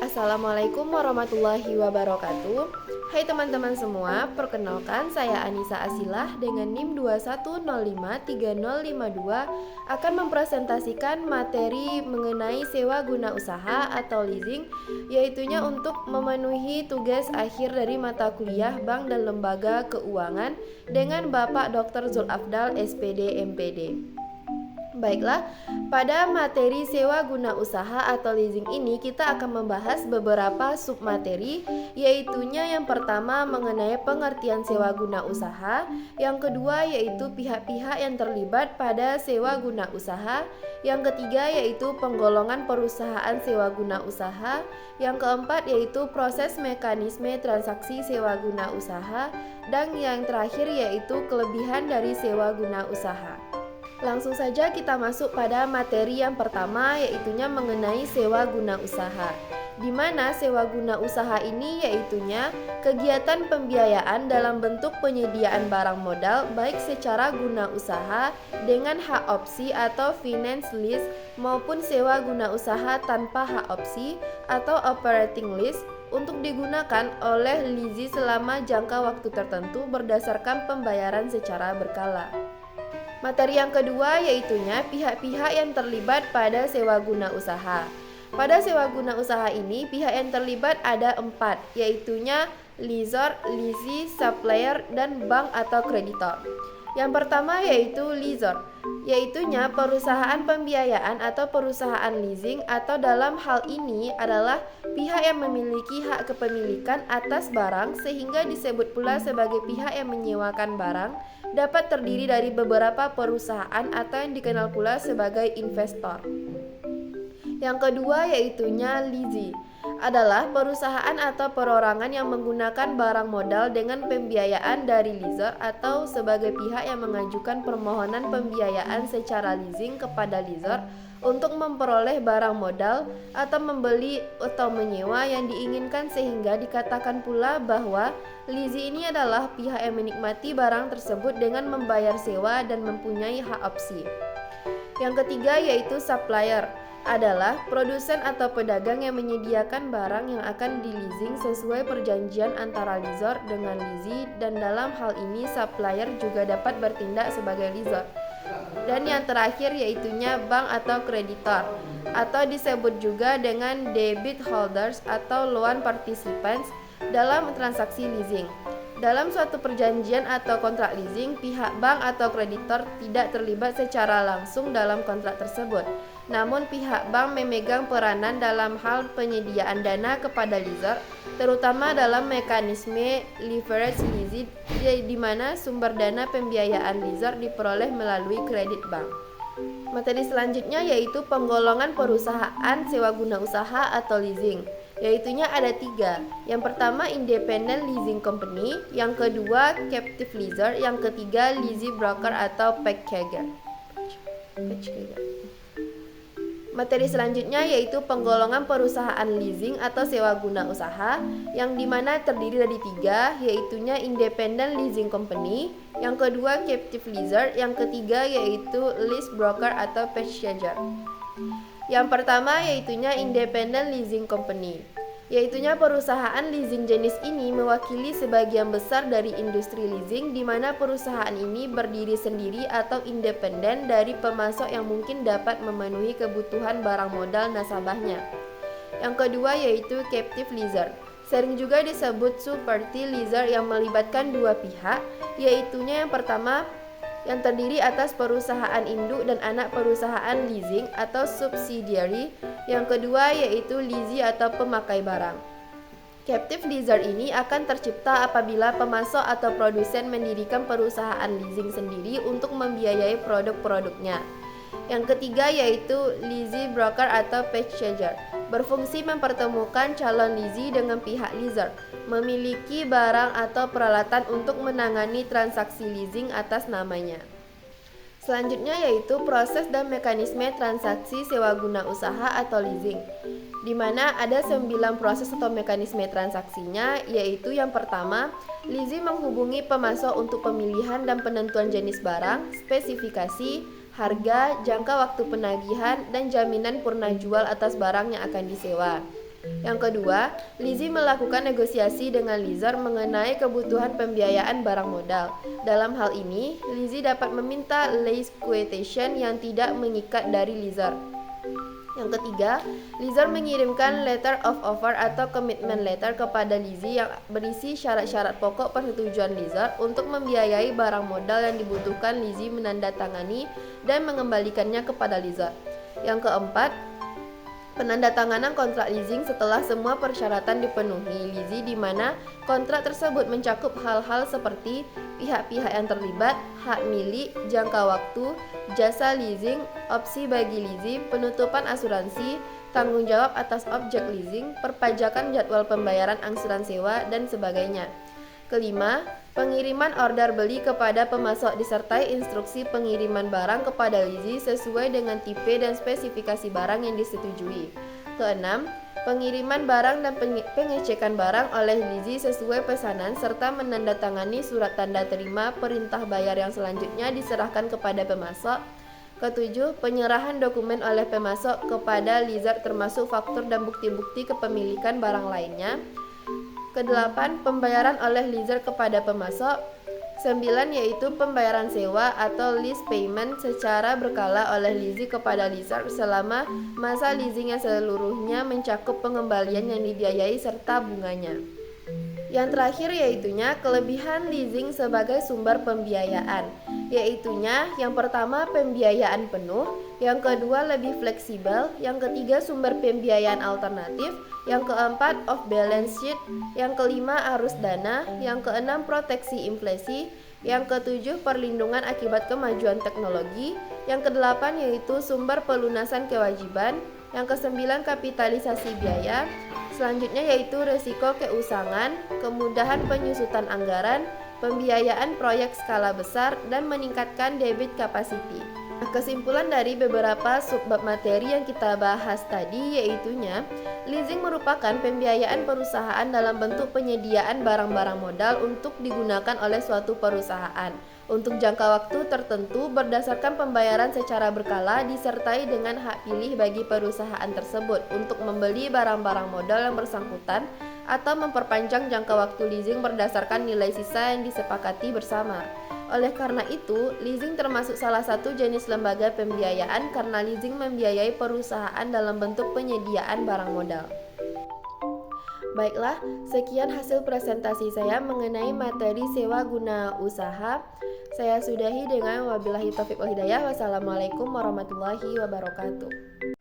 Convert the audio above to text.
Assalamualaikum warahmatullahi wabarakatuh. Hai teman-teman semua, perkenalkan saya Anissa Asilah dengan NIM 21053052 akan mempresentasikan materi mengenai sewa guna usaha atau leasing, yaitunya untuk memenuhi tugas akhir dari mata kuliah Bank dan Lembaga Keuangan dengan Bapak Dr. Zulafdal SPD MPD. Baiklah, pada materi sewa guna usaha atau leasing ini kita akan membahas beberapa submateri, yaitunya yang pertama mengenai pengertian sewa guna usaha, yang kedua yaitu pihak-pihak yang terlibat pada sewa guna usaha, yang ketiga yaitu penggolongan perusahaan sewa guna usaha, yang keempat yaitu proses mekanisme transaksi sewa guna usaha, dan yang terakhir yaitu kelebihan dari sewa guna usaha. Langsung saja kita masuk pada materi yang pertama, yaitunya mengenai sewa guna usaha. Di mana sewa guna usaha ini yaitunya kegiatan pembiayaan dalam bentuk penyediaan barang modal baik secara guna usaha dengan hak opsi atau finance lease maupun sewa guna usaha tanpa hak opsi atau operating lease untuk digunakan oleh lessee selama jangka waktu tertentu berdasarkan pembayaran secara berkala. Materi yang kedua yaitunya pihak-pihak yang terlibat pada sewa guna usaha. Pada sewa guna usaha ini pihak yang terlibat ada 4, yaitunya lessor, lessee, supplier, dan bank atau kreditor. Yang pertama yaitu lessor, yaitunya perusahaan pembiayaan atau perusahaan leasing, atau dalam hal ini adalah pihak yang memiliki hak kepemilikan atas barang sehingga disebut pula sebagai pihak yang menyewakan barang, dapat terdiri dari beberapa perusahaan atau yang dikenal pula sebagai investor. Yang kedua yaitunya lessee, adalah perusahaan atau perorangan yang menggunakan barang modal dengan pembiayaan dari lessor atau sebagai pihak yang mengajukan permohonan pembiayaan secara leasing kepada lessor untuk memperoleh barang modal atau membeli atau menyewa yang diinginkan, sehingga dikatakan pula bahwa lessee ini adalah pihak yang menikmati barang tersebut dengan membayar sewa dan mempunyai hak opsi. Yang ketiga yaitu supplier, adalah produsen atau pedagang yang menyediakan barang yang akan di-leasing sesuai perjanjian antara lessor dengan lessee, dan dalam hal ini supplier juga dapat bertindak sebagai lessor. Dan yang terakhir yaitunya bank atau kreditor, atau disebut juga dengan debit holders atau loan participants dalam transaksi leasing. Dalam suatu perjanjian atau kontrak leasing, pihak bank atau kreditor tidak terlibat secara langsung dalam kontrak tersebut. Namun pihak bank memegang peranan dalam hal penyediaan dana kepada lessor, terutama dalam mekanisme leverage leasing, di mana sumber dana pembiayaan lessor diperoleh melalui kredit bank. Materi selanjutnya yaitu penggolongan perusahaan sewa guna usaha atau leasing, yaitunya ada 3. Yang pertama independent leasing company, yang kedua captive lessor, yang ketiga lessee broker atau packager. Materi selanjutnya yaitu penggolongan perusahaan leasing atau sewa guna usaha, yang dimana terdiri dari 3, yaitunya independent leasing company, yang kedua captive lessor, yang ketiga yaitu lease broker atau packager. Yang pertama yaitunya independent leasing company, yaitunya perusahaan leasing jenis ini mewakili sebagian besar dari industri leasing, di mana perusahaan ini berdiri sendiri atau independen dari pemasok yang mungkin dapat memenuhi kebutuhan barang modal nasabahnya. Yang kedua yaitu captive lessor, sering juga disebut sub-party lessor, yang melibatkan 2 pihak, yaitunya yang pertama yang terdiri atas perusahaan induk dan anak perusahaan leasing atau subsidiary, yang kedua yaitu lessee atau pemakai barang. Captive lessor ini akan tercipta apabila pemasok atau produsen mendirikan perusahaan leasing sendiri untuk membiayai produk-produknya. Yang ketiga yaitu lessee broker atau packager, berfungsi mempertemukan calon lessee dengan pihak lessor, memiliki barang atau peralatan untuk menangani transaksi leasing atas namanya. Selanjutnya yaitu proses dan mekanisme transaksi sewa guna usaha atau leasing, di mana ada 9 proses atau mekanisme transaksinya, yaitu yang pertama, lessee menghubungi pemasok untuk pemilihan dan penentuan jenis barang, spesifikasi, harga, jangka waktu penagihan, dan jaminan purna jual atas barang yang akan disewa. Yang kedua, leasing melakukan negosiasi dengan lessor mengenai kebutuhan pembiayaan barang modal. Dalam hal ini, leasing dapat meminta lease quotation yang tidak mengikat dari lessor. Yang ketiga, lessor mengirimkan letter of offer atau commitment letter kepada leasing yang berisi syarat-syarat pokok persetujuan lessor untuk membiayai barang modal yang dibutuhkan leasing menandatangani dan mengembalikannya kepada lessor. Yang keempat, penandatanganan kontrak leasing setelah semua persyaratan dipenuhi leasing, di mana kontrak tersebut mencakup hal-hal seperti pihak-pihak yang terlibat, hak milik, jangka waktu, jasa leasing, opsi bagi leasing, penutupan asuransi, tanggung jawab atas objek leasing, perpajakan jadwal pembayaran angsuran sewa, dan sebagainya. Kelima, pengiriman order beli kepada pemasok disertai instruksi pengiriman barang kepada leasing sesuai dengan tipe dan spesifikasi barang yang disetujui. Keenam, pengiriman barang dan pengecekan barang oleh leasing sesuai pesanan serta menandatangani surat tanda terima perintah bayar yang selanjutnya diserahkan kepada pemasok. Ketujuh, penyerahan dokumen oleh pemasok kepada lessor termasuk faktur dan bukti-bukti kepemilikan barang lainnya. Kedelapan, pembayaran oleh lessor kepada pemasok. 9, yaitu pembayaran sewa atau lease payment secara berkala oleh leasing kepada lessor selama masa leasing yang seluruhnya mencakup pengembalian yang dibiayai serta bunganya. Yang terakhir yaitunya kelebihan leasing sebagai sumber pembiayaan, yaitunya yang pertama pembiayaan penuh, yang kedua lebih fleksibel, yang ketiga sumber pembiayaan alternatif, yang keempat off balance sheet, yang kelima arus dana, yang keenam proteksi inflasi, yang ketujuh perlindungan akibat kemajuan teknologi, yang kedelapan yaitu sumber pelunasan kewajiban, yang kesembilan kapitalisasi biaya, selanjutnya yaitu resiko keusangan, kemudahan penyusutan anggaran, pembiayaan proyek skala besar, dan meningkatkan debit capacity. Kesimpulan dari beberapa subbab materi yang kita bahas tadi yaitunya, leasing merupakan pembiayaan perusahaan dalam bentuk penyediaan barang-barang modal untuk digunakan oleh suatu perusahaan untuk jangka waktu tertentu berdasarkan pembayaran secara berkala disertai dengan hak pilih bagi perusahaan tersebut untuk membeli barang-barang modal yang bersangkutan atau memperpanjang jangka waktu leasing berdasarkan nilai sisa yang disepakati bersama. Oleh karena itu, leasing termasuk salah satu jenis lembaga pembiayaan karena leasing membiayai perusahaan dalam bentuk penyediaan barang modal. Baiklah, sekian hasil presentasi saya mengenai materi sewa guna usaha. Saya sudahi dengan wabillahi taufiq wal hidayah. Wassalamualaikum warahmatullahi wabarakatuh.